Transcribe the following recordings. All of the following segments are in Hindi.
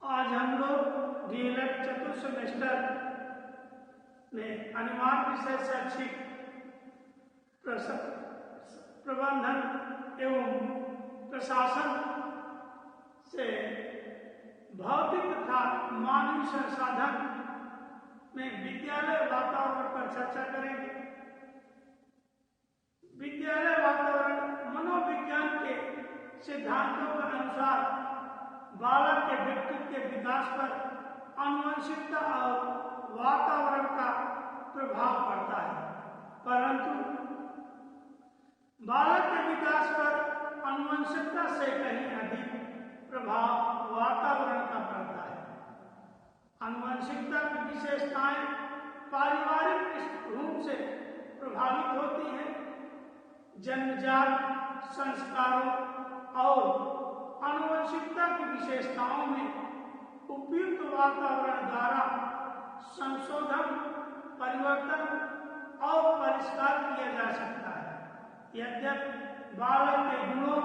आज हम लोग डीएलएड चतुर्थ सेमेस्टर में अनिवार्य विषय शैक्षिक प्रबंधन एवं प्रशासन से भौतिक तथा मानवीय संसाधन में विद्यालय वातावरण पर चर्चा करेंगे। विद्यालय वातावरण मनोविज्ञान के सिद्धांतों के अनुसार बालक के व्यक्तित्व के विकास पर आनुवंशिकता और वातावरण का प्रभाव पड़ता है, परंतु बालक के विकास पर आनुवंशिकता से कहीं अधिक प्रभाव वातावरण का पड़ता है। आनुवंशिकता की विशेषताएं पारिवारिक पृष्ठभूमि से प्रभावित होती हैं। जन्मजात संस्कारों और आनुवंशिकता की विशेषताओं में उपयुक्त वातावरण द्वारा संशोधन, परिवर्तन और परिष्कार किया जा सकता है। यद्यपि बालक के गुणों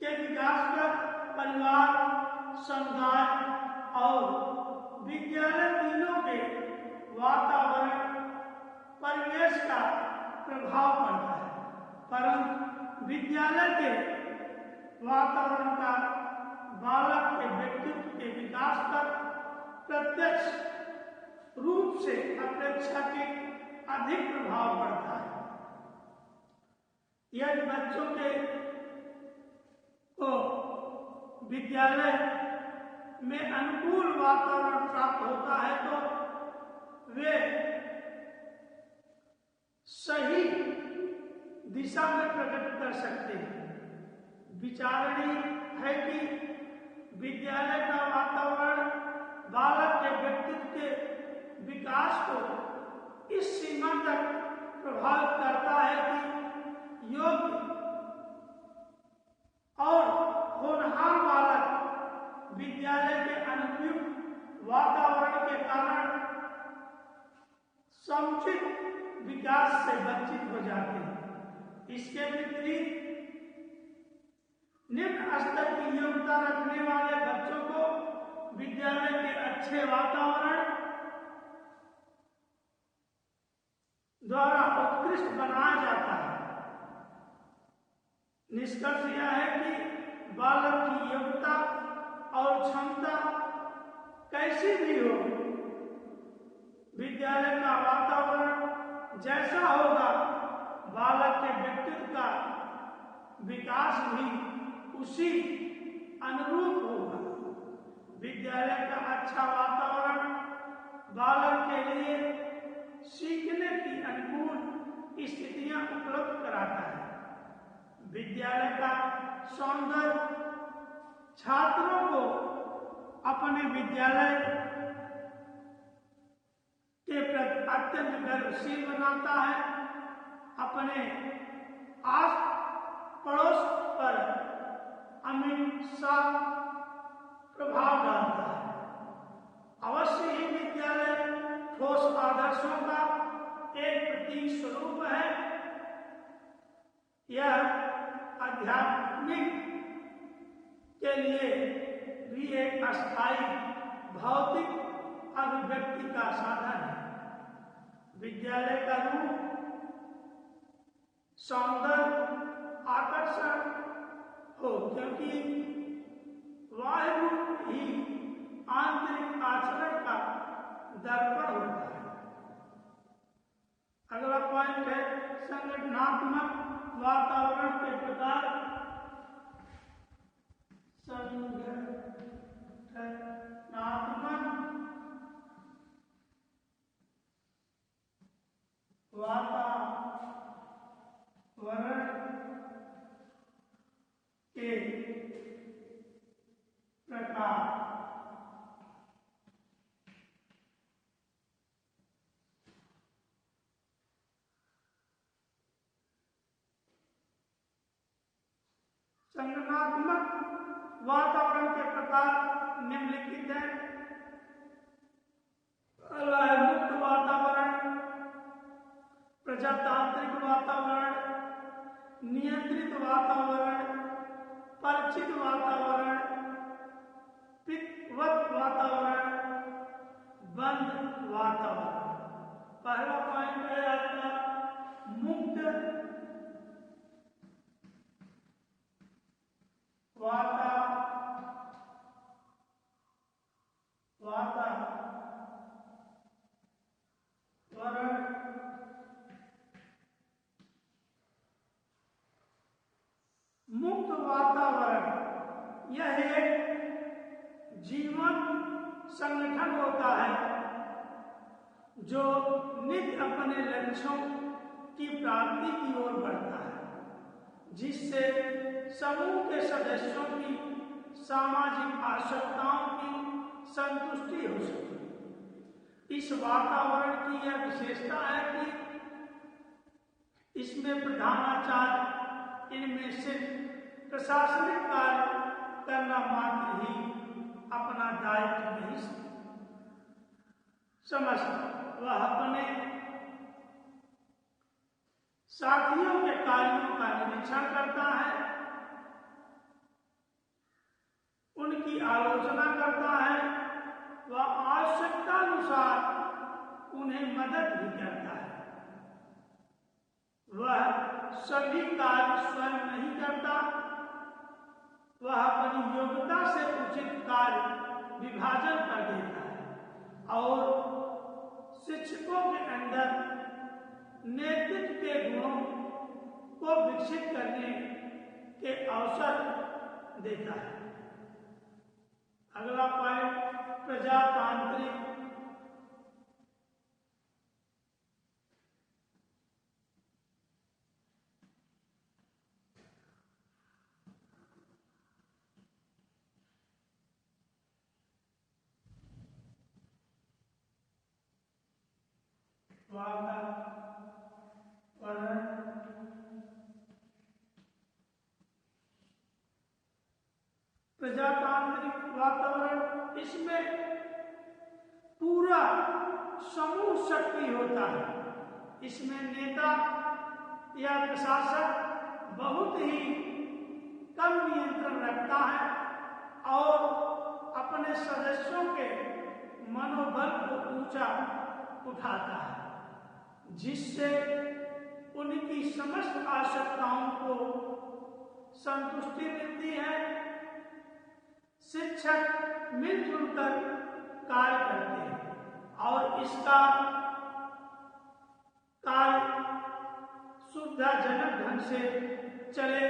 के विकास पर परिवार, समुदाय और विद्यालय तीनों के वातावरण परिवेश का प्रभाव पड़ता है, परंतु विद्यालय के वातावरण का बालक के व्यक्तित्व के विकास पर प्रत्यक्ष रूप से अपेक्षाकृत अधिक प्रभाव पड़ता है। यदि बच्चों को विद्यालय में अनुकूल वातावरण प्राप्त होता है तो वे सही दिशा में प्रगति कर सकते हैं। विचारणीय है कि विद्यालय का वातावरण बालक के व्यक्तित्व के विकास को इस सीमा तक प्रभावित करता है कि योग्य और होनहार बालक विद्यालय के अनुपयुक्त वातावरण के कारण समुचित विकास से वंचित हो जाते हैं। इसके विपरीत निम्न स्तर की योग्यता रखने वाले बच्चों को विद्यालय के अच्छे वातावरण द्वारा उत्कृष्ट बनाया जाता है। निष्कर्ष यह है कि बालक की योग्यता और क्षमता कैसी भी हो, विद्यालय का वातावरण जैसा होगा, बालक के व्यक्तित्व का विकास भी उसी अनुरूप होगा। विद्यालय का अच्छा वातावरण बालक के लिए सीखने की अनुकूल स्थितियां उपलब्ध कराता है। विद्यालय का सौंदर्य छात्रों को अपने विद्यालय के प्रति अत्यंत गर्वशील बनाता है, अपने आस पड़ोस पर अमिट सा प्रभाव डालता है। अवश्य ही विद्यालय ठोस आदर्शों का एक प्रतीक स्वरूप है। यह आध्यात्मिक के लिए भी एक अस्थायी भौतिक अभिव्यक्ति का साधन है। विद्यालय का रूप, सौंदर्य, आकर्षण हो, क्योंकि बाह्य रूप ही आंतरिक आचरण का दर्पण होता है। अगला पॉइंट है संगठनात्मक वातावरण के प्रकार। संगठनात्मक वातावरण के प्रकार। संगठनात्मक वातावरण के प्रकार निम्नलिखित हैं। मुक्त वातावरण, प्रजातांत्रिक वातावरण, नियंत्रित वातावरण, परिचित वातावरण, वातावरण, बंद वातावरण। पहला पॉइंट है आपका मुक्त वातावरण। मुक्त वातावरण यह एक जीवन संगठन होता है जो नित्य अपने लक्ष्यों की प्राप्ति की ओर बढ़ता है, जिससे समूह के सदस्यों की सामाजिक आवश्यकताओं की संतुष्टि हो सके। इस वातावरण की यह विशेषता है कि इसमें प्रधानाचार्य इनमें सिर्फ प्रशासनिक कार्य करना मात्र ही अपना दायित्व नहीं समझता, वह अपने साथियों के कार्यों का निरीक्षण करता है, उनकी आलोचना करता है, वह आवश्यकता अनुसार उन्हें मदद भी करता है। वह सभी कार्य स्वयं नहीं करता, वह अपनी योग्यता से उचित कार्य विभाजन कर देता है और शिक्षकों के अंदर नेतृत्व के गुणों को विकसित करने के अवसर देता है। अगला पॉइंट प्रजातांत्रिक। प्रजातांत्रिक वातावरण, इसमें पूरा समूह सक्रिय होता है। इसमें नेता या प्रशासक बहुत ही कम नियंत्रण रखता है और अपने सदस्यों के मनोबल को ऊंचा उठाता है, जिससे उनकी समस्त आवश्यकताओं को संतुष्टि मिलती है। शिक्षक मिलजुल कर कार्य करते हैं और इसका कार्य सुविधाजनक ढंग से चले,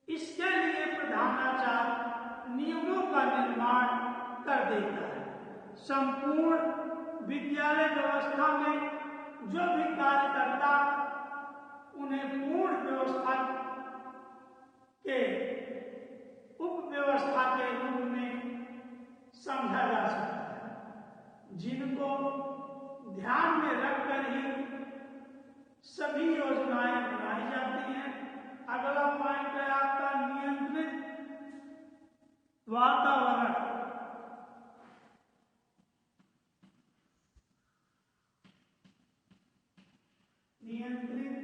इसके लिए प्रधानाचार्य नियमों का निर्माण कर देता है। संपूर्ण विद्यालय व्यवस्था में जो भी कार्य करता उन्हें पूर्ण व्यवस्था के उपव्यवस्था के रूप में समझा जा सकता है, जिनको ध्यान में रखकर ही सभी योजनाएं बनाई जाती हैं। अगला पॉइंट है आपका नियंत्रित वातावरण। नियंत्रित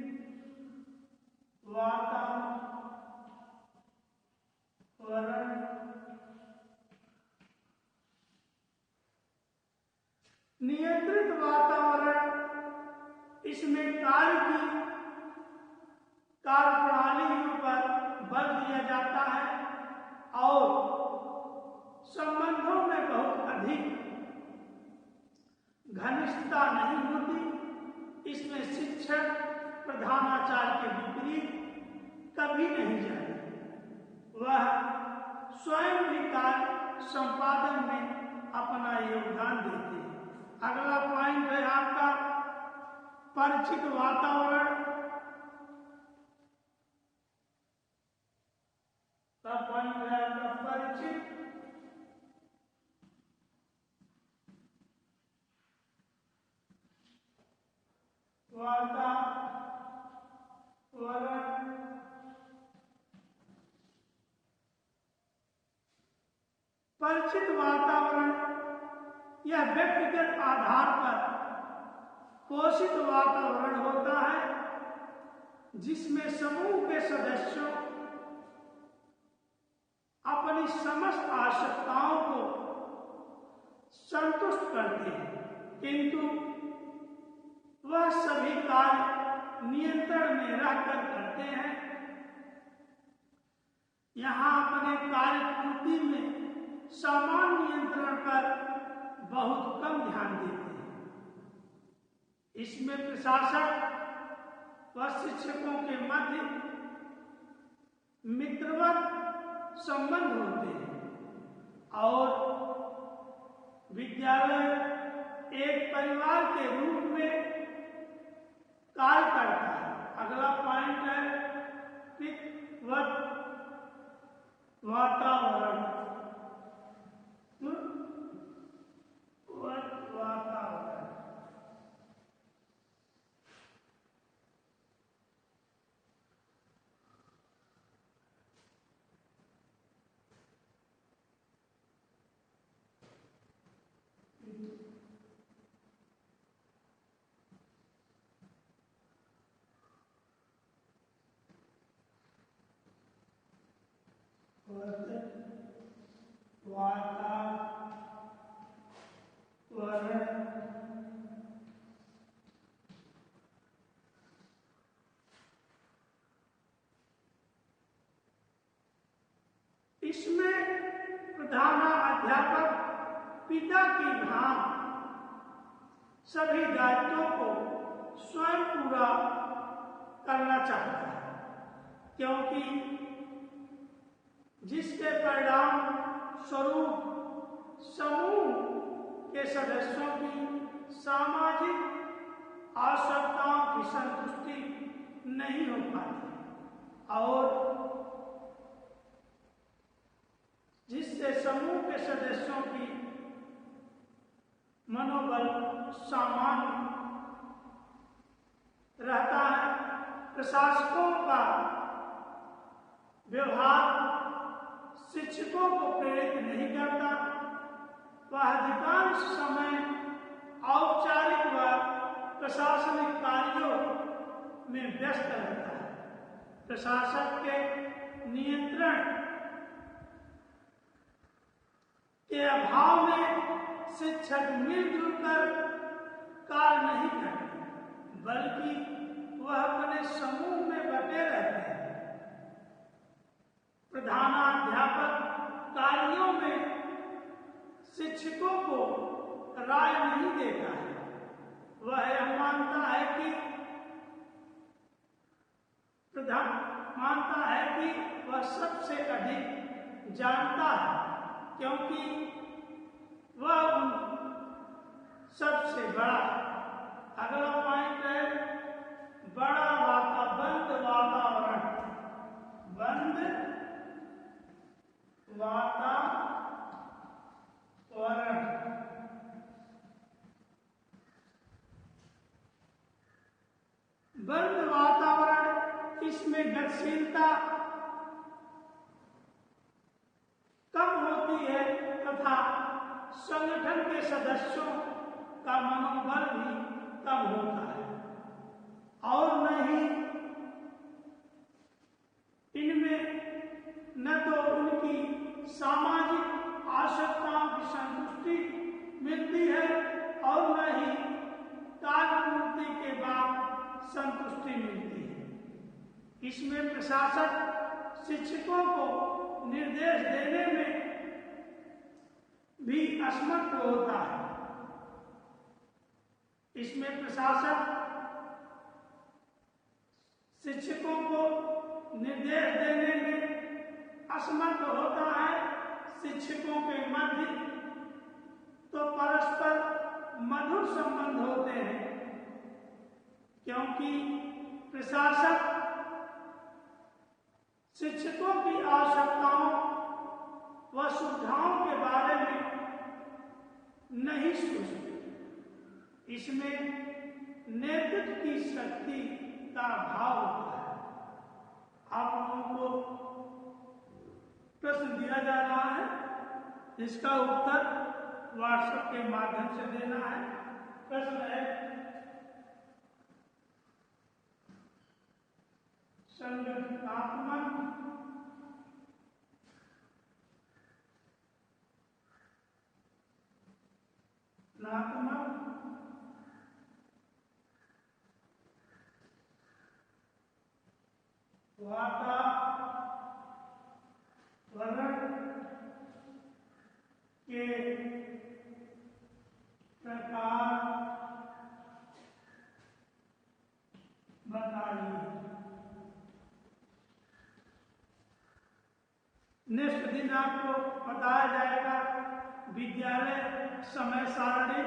वातावरण नियंत्रित वातावरण, इसमें कार्य की कार्यप्रणालियों पर बल दिया जाता है और संबंधों में बहुत अधिक घनिष्ठता नहीं होती। इसमें शिक्षक प्रधानाचार्य के विपरीत कभी नहीं जाते, वह स्वयं भी कार्य संपादन में अपना योगदान देते हैं। अगला पॉइंट है आपका परिचित वातावरण। पॉइंट है आपका परिचित वातावरण। परिचित वातावरण यह व्यक्तिगत आधार पर पोषित वातावरण होता है, जिसमें समूह के सदस्यों अपनी समस्त आवश्यकताओं को संतुष्ट करते हैं, किंतु वह सभी कार्य नियंत्रण में रहकर करते हैं। यहाँ अपने कार्य पूर्ति में सामान्य नियंत्रण पर बहुत कम ध्यान देते हैं। इसमें प्रशासक व शिक्षकों के मध्य मित्रवत संबंध होते हैं और विद्यालय एक परिवार के रूप में कार्य करता है। अगला पॉइंट है पितृवत वातावरण। इसमें प्रधानाध्यापक पिता की भांति सभी दायित्वों को स्वयं पूरा करना चाहता है, क्योंकि जिसके परिणाम स्वरूप समूह के सदस्यों की सामाजिक आवश्यकताओं की संतुष्टि नहीं हो पाती और जिससे समूह के सदस्यों की मनोबल सामान्य रहता है। प्रशासकों का व्यवहार शिक्षकों को प्रेरित नहीं करता। वह अधिकांश समय औपचारिक व प्रशासनिक कार्यों में व्यस्त रहता है। प्रशासक के नियंत्रण के अभाव में शिक्षक मिलजुल कर कार्य नहीं करते, बल्कि वह अपने समूह में बटे रहते हैं। प्रधानाध्यापक कार्यों में शिक्षकों को राय नहीं देता है। वह यह मानता है कि वह सबसे अधिक जानता है, क्योंकि वह सबसे बड़ा। अगला पॉइंट है बंद वातावरण। बंद वातावरण बंद वातावरण, इसमें गतिशीलता कम होती है तथा संगठन के सदस्यों का मनोबल भी कम होता है और न ही इनमें न तो उनकी सामाजिक आवश्यकताओं की संतुष्टि मिलती है और न ही कार्य पूर्ति के बाद संतुष्टि मिलती है। इसमें प्रशासक शिक्षकों को निर्देश देने में भी असमर्थ होता है। इसमें प्रशासक शिक्षकों को निर्देश देने में असमर्थ होता है। शिक्षकों के मध्य तो परस्पर मधुर संबंध होते हैं, क्योंकि प्रशासक शिक्षकों की आवश्यकताओं व सुविधाओं के बारे में नहीं सोचते। इसमें नेतृत्व की शक्ति का अभाव होता है। आप लोगों को प्रश्न दिया जा रहा है, जिसका उत्तर व्हाट्सएप के माध्यम से देना है। प्रश्न है संगठनात्मक वातावरण के प्रकार बताइए। नेक्स्ट दिन आपको बताया जाएगा विद्यालय समय सारणी